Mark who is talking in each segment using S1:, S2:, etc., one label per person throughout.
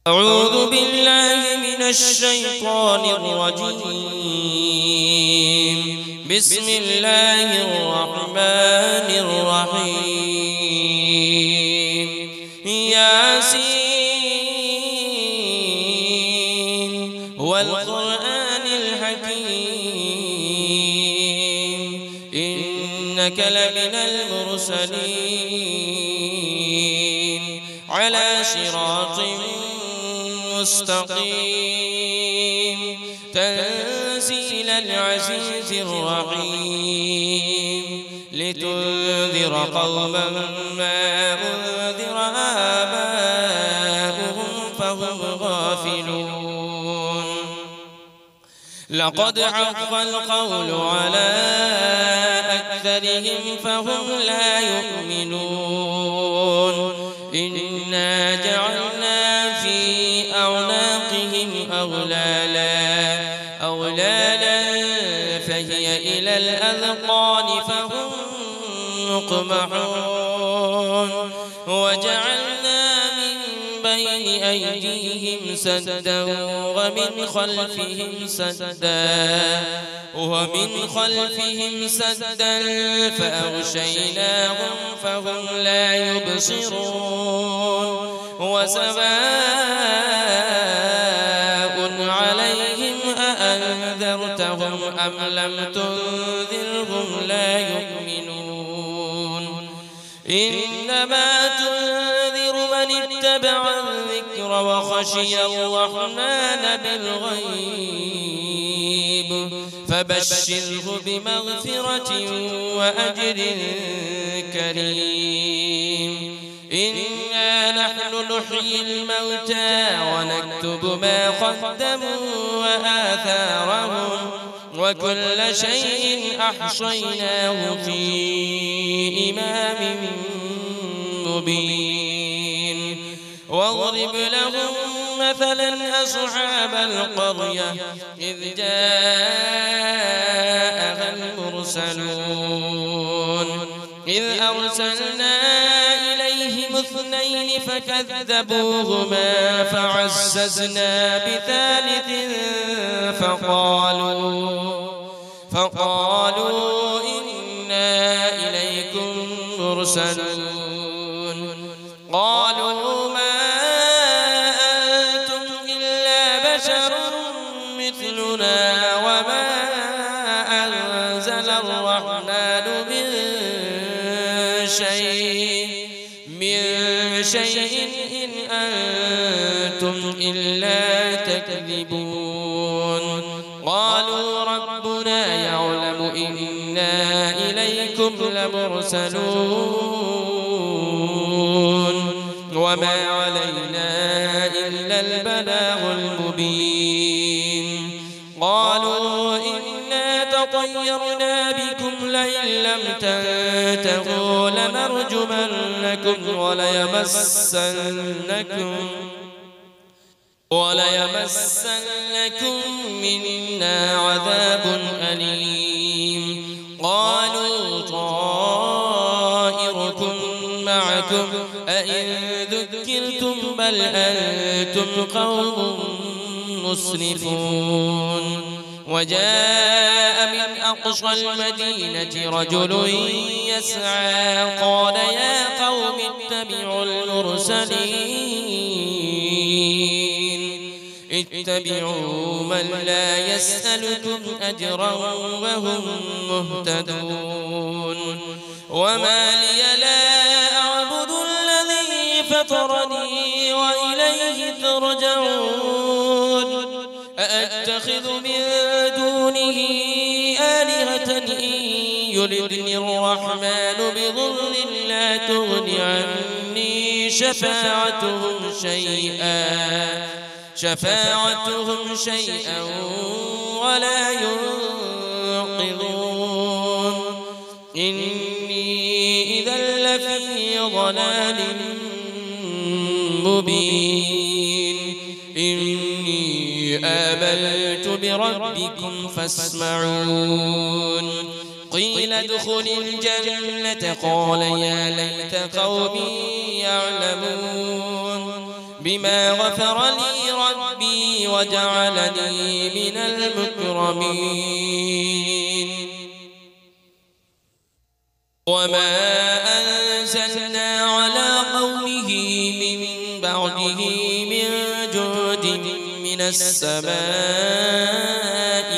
S1: أعوذ بالله من الشيطان الرجيم. بسم الله الرحمن الرحيم. ياسين والقرآن الحكيم إنك لمن المرسلين على صراط مستقيم تنزيل العزيز الرحيم لتنذر قوما ما أنذر آباؤهم فهم غافلون. لقد حق القول على أكثرهم فهم لا يؤمنون. إنا جعلنا في أعناقهم أغلالا فهي إلى الأذقان فهم مقمحون. وجعلنا من بين أيديهم سدا ومن خلفهم سدا فأغشيناهم فهم لا يبصرون. وسواء عليهم أأنذرتهم أم لم تنذرهم لا يؤمنون. إنما تنذر من اتبع الذكر وخشي الرحمن بالغيب فبشره بمغفرة وأجر كريم. إنا نحن نحيي الموتى ونكتب ما قدموا وآثارهم وكل شيء أحصيناه في إمام مبين. واضرب لهم مثلا أصحاب القرية إذ جاءها المرسلون إذ أرسلنا إليهم اثنين فكذبوهما فعززنا بثالث فقالوا إنا إليكم مرسلون. قالوا ما أنتم إلا بشر مثلنا وما أنزل الرحمن من شيء إن أنتم إلا تكذبون. قالوا ربنا يعلم إنا إليكم لمرسلون وما علينا إلا البلاغ المبين. قالوا إنا تطيرنا بكم لئن لم تنتهوا لنرجمنكم وليمسنكم منا عذاب أليم. قالوا طائركم معكم أئن ذكرتم بل أنتم قوم مسرفون. وجاء من أقصى المدينة رجل يسعى قال يا قوم اتبعوا اتبعوا من لا يسألكم أجرا وهم مهتدون. وما لي لا أعبد الذي فطرني وإليه ترجعون. أأتخذ من دونه آلهة إن يردني الرحمن بضر لا تغن عني شفاعتهم شيئا ولا ينقذون. إني إذا لفي ضلال مبين. إني آمنت بربكم فاسمعون. قيل ادخل الجنة قال يا ليت قومي يعلمون. بما غفر لي ربي وجعلني من المكرمين وما أنزلنا على قومه من بعده من جود من السماء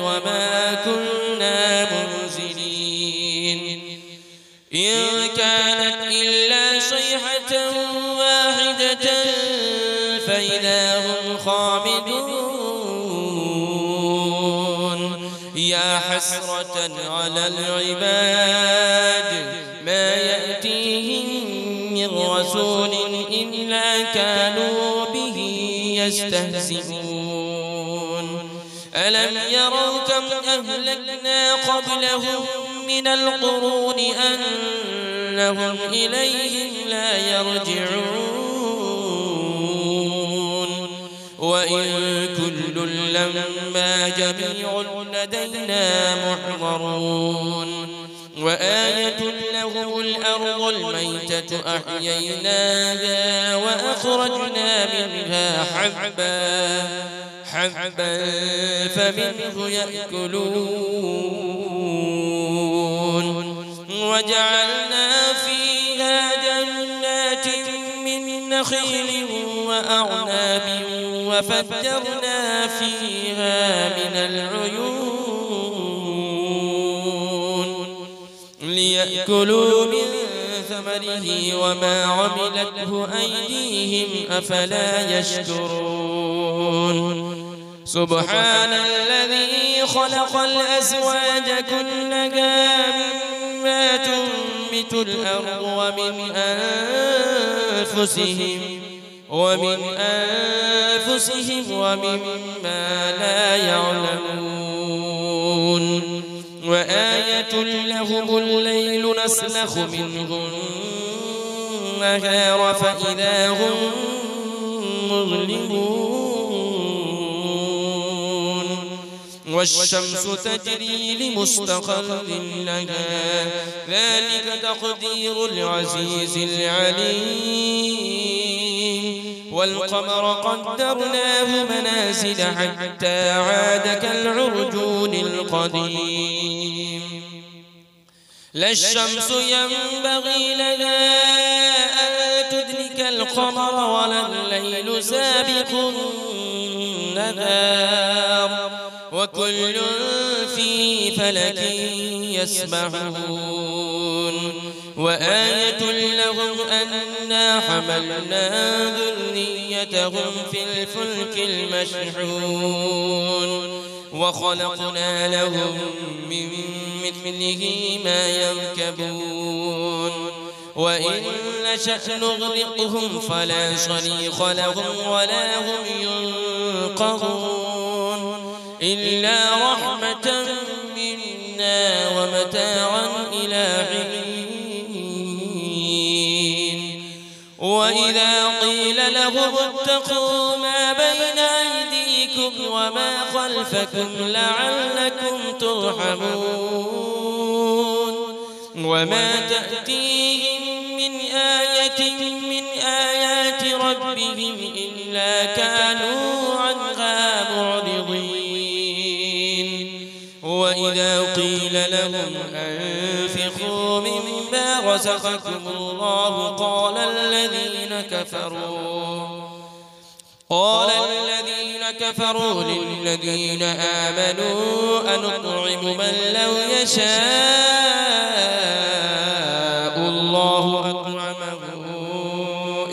S1: وما كنا منزلين إن كانت إلا صيحة واحدة فإذا هم خامدون يا حسرة على العباد ما يأتيهم من رسول إلا كانوا به يستهزئون ألم يروا كم أهلكنا قبلهم من القرون أنهم إليهم لا يرجعون وإن كل لما جميع لدينا محضرون وآية لهم الأرض الميتة أحييناها وأخرجنا منها حبا فمنه يأكلون وجعلنا فيها جنات من نخيل وأعناب وفجرنا فيها من العيون ليأكلوا من ثمره وما عملته أيديهم أفلا يشكرون سبحان الذي خلق الأزواج كلها مما تنبت الأرض ومن أنفسهم ومما لا يعلمون وآية لهم الليل نسلخ منه النهار فإذا هم مظلمون والشمس تجري لمستقر لها ذلك تقدير العزيز العليم والقمر قدرناه منازل حتى عاد كالعرجون القديم لا الشمس ينبغي لها أن تدرك القمر ولا الليل سابق النهار وكل في فلك يسبحون وآية لهم أنا حملنا ذريتهم في الفلك المشحون وخلقنا لهم من مثله ما يركبون وإن نشأ نغرقهم فلا صريخ لهم ولا هم ينقذون إلا رحمة منا ومتاعا إلى حين وإذا قيل لهم اتقوا ما بين أيديكم وما خلفكم لعلكم ترحمون وما تأتيهم من آية من آيات ربهم إلا كانوا عنها معرضين وإذا قيل لهم أنفقوا مما رزقكم الله قال الذين كفروا للذين آمنوا أنطعم من لو يشاء الله أطعمه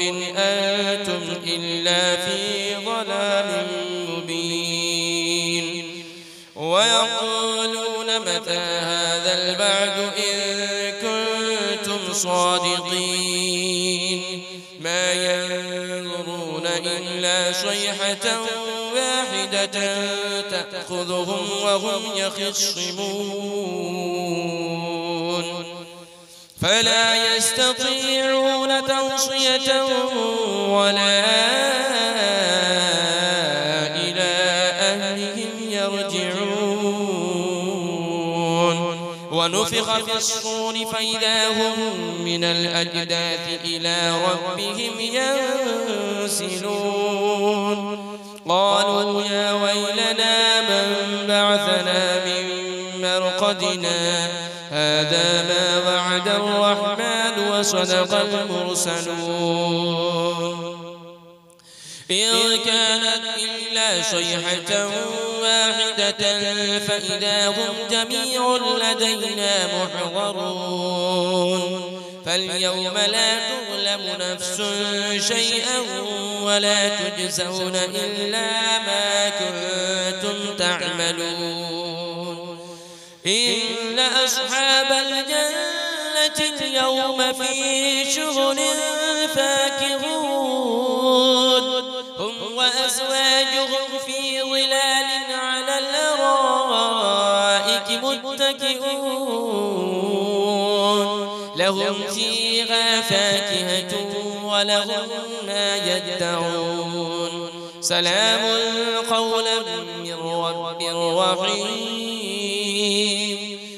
S1: إن أنتم إلا في ضلال مبين ويقولون متى هذا البعد إن كنتم صادقين ما ينظرون إلا صيحة واحدة تأخذهم وهم يخصمون فلا يستطيعون توصية ولا إلى أهلهم يرجعون ونفخ في الصور فإذا هم من الأجداث إلى ربهم ينسلون قالوا يا ويلنا من بعثنا من مرقدنا هذا ما وعد الرحمن وصدق المرسلون إن كانت إلا صيحة واحدة فإذا هم جميع لدينا محضرون فاليوم لا تظلم نفس شيئا ولا تجزون إلا ما كنتم تعملون إن أصحاب الجنة اليوم في شغل فاكهون هم وأزواجهم في ظلال على الأرائك متكئون لهم فيها فاكهة ولهم ما يدعون سلام قولا من رب رحيم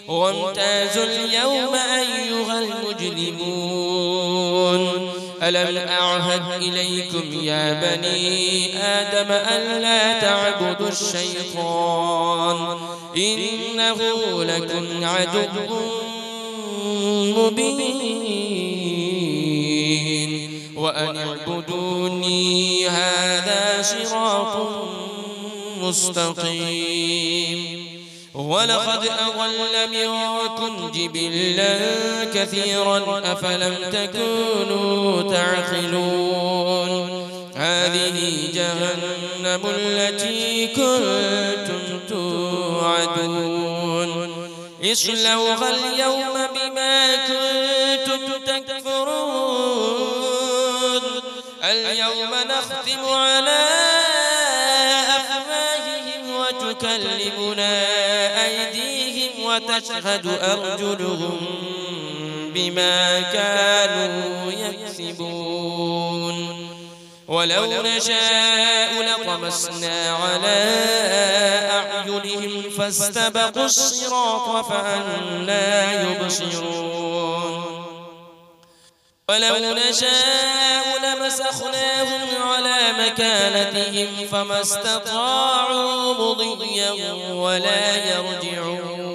S1: وامتازوا اليوم أيها المجرمون ألم أعهد إليكم يا بني آدم ألا تعبدوا الشيطان إنه لكم عدو مبين وأن اعبدوني هذا صراط مستقيم ولقد أضل منكم جبلا كثيرا أفلم تكونوا تعقلون هذه جهنم التي كنتم توعدون اصلوها اليوم بما كنتم تكفرون اليوم نختم على أفواههم وتكلمنا أيديهم وتشهد أرجلهم بما كانوا يكسبون ولو نشاء لطمسنا على أعينهم فاستبقوا الصراط فأنى يبصرون ولو نشاء لمسخناهم على مكانتهم فما استطاعوا مضيا ولا يرجعون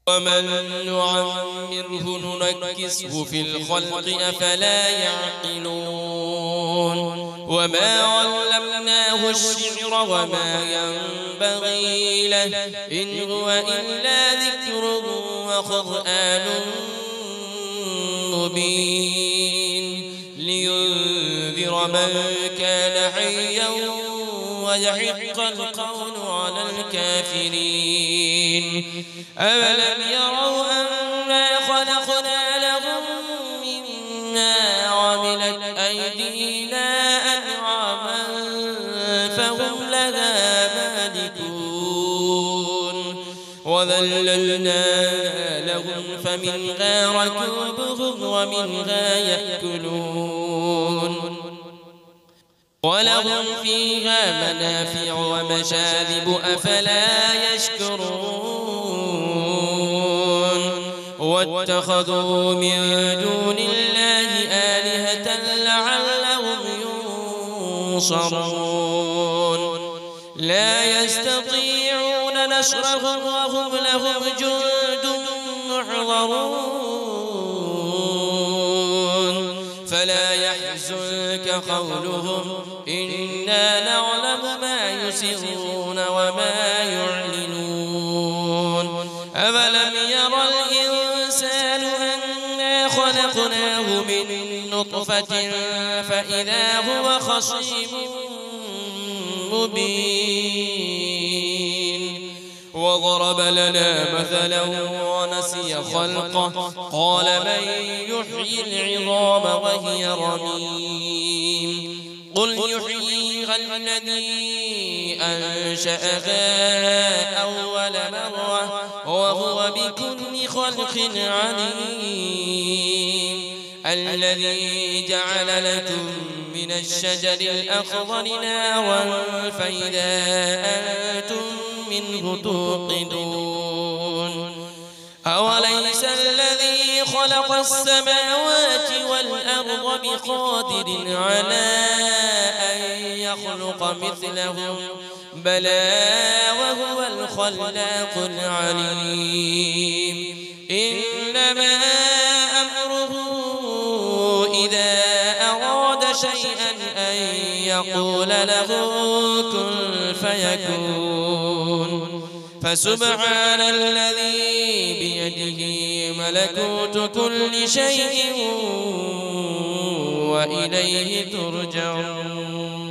S1: ومن نعمره ننكسه في الخلق أفلا يعقلون وما علمناه الشعر وما ينبغي له إن هو إلا ذكر وقرآن مبين لينذر من كان حيا ويحق القول على الكافرين أولم يروا أنا خلقنا لهم مما عملت أيدينا أنعاما فهم لها مالكون وذللنا لهم فمنها ركوبهم ومنها يأكلون ولهم فيها منافع ومشارب أفلا يشكرون واتخذوا من دون الله آلهة لعلهم ينصرون لا يستطيعون نصرهم وهم لهم جند محضرون فلا يحزنك قولهم إنا نعلم ما يسرون وما يعلنون أولم ير الإنسان أنا خلقناه من نطفة فإذا هو خصيم مبين وضرب لنا مثلا ونسي خلقه قال من يحيي العظام وهي رميم قل يحييها الذي أنشأها أول مرة وهو بكل خلق عليم الذي جعل لكم من الشجر الأخضر نارا فإذا أنتم منه توقدون أوليس الذي خلق السماوات والأرض بقادر على أن يخلق مثلهم بلى وهو الخلاق العليم إنما أمره إذا أراد شيئا أن يقول له كن فيكون فسبحان الذي بيده ملكوت كل شيء وإليه ترجعون